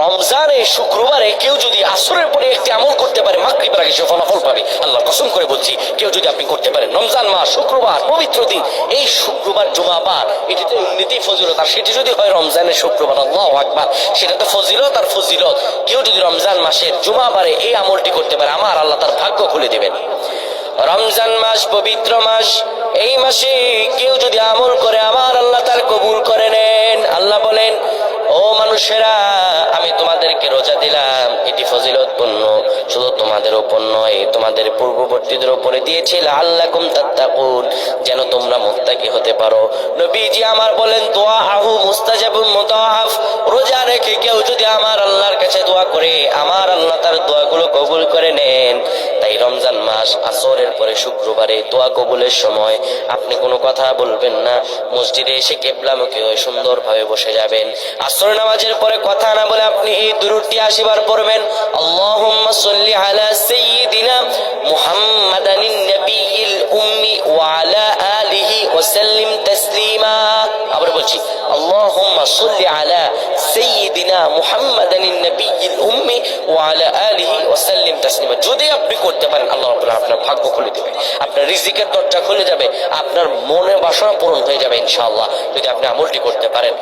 রমজানে শুক্রবারে কেউ যদি আসরের পরে একটি আমল করতে পারে মাগরিবের আগে সে ফলাফল পাবে। আল্লাহ কসম করে বলছি, কেউ যদি আপনি করতে পারেন রমজান মাস শুক্রবার পবিত্র দিন, এই শুক্রবার জুমাবার এটিতে এমনিতেই ফজিলত, আর সেটি যদি হয় রমজানের শুক্রবার, আল্লাহু আকবার, সেটা তো ফজিলত আর ফজিলত। কেউ যদি রমজান মাসের জুমাবারে এই আমলটি করতে পারে, আমার আল্লাহ তার ভাগ্য খুলে দেবেন। রমজান মাস পবিত্র মাস, এই মাসে কেউ যদি আমল করে আমার আল্লাহ তার কবুল করে নেন। আল্লাহ বলেন, ও মানুষেরা, আমি তোমাদেরকে রোজা দিলাম, এটি ফজিলতপূর্ণ, শুধু তোমাদের উপর নয় তোমাদের পূর্ববর্তীদের উপরে দিয়েছি লাআল্লাকুম তাত্তাকুন, যেন তোমরা মুত্তাকি হতে পারো। নবীজি আমার বলেন, দুআহু মুস্তাজাবুন মুদাআফ, রোজা রেখে কেউ যদি আমার আল্লাহর কাছে দোয়া করে আমার আল্লাহ তার দোয়াগুলো কবুল করে নেন। তাই রমজান মাস আসরের পরে শুক্রবারে দোয়া কবুলের সময় আপনি কোনো কথা বলবেন না, মসজিদে এসে কিবলামুখী হয়ে সুন্দরভাবে বসে যাবেন। আসর নামাজের পরে কথা না বলে আপনি এই দুরূদটি 80 বার পড়বেন, আল্লাহুম্মা সাল্লি আলা সাইয়্যিদিনা মুহাম্মাদানিন নাবিয়্যিল উম্মি ওয়া আলা আলিহি ওয়া সাল্লিম তাসলিমা। আবার বলছি, আল্লাহুম্মা সাল্লি আলা সাইয়্যিদিনা মুহাম্মাদানিন নাবিয়্যিল উম্মি ওয়া আলা আলিহি ওয়া সাল্লিম তাসলিমা। যদি আপনি করতে পারেন, আল্লাহ রাব্বুল আলামিন আপনার ভাগ্য খুলে দেবে, আপনার রিজিকের দরজা খুলে যাবে, আপনার মনের বাসনা পূরণ হয়ে যাবে ইনশাআল্লাহ, যদি আপনি আমলটি করতে পারেন।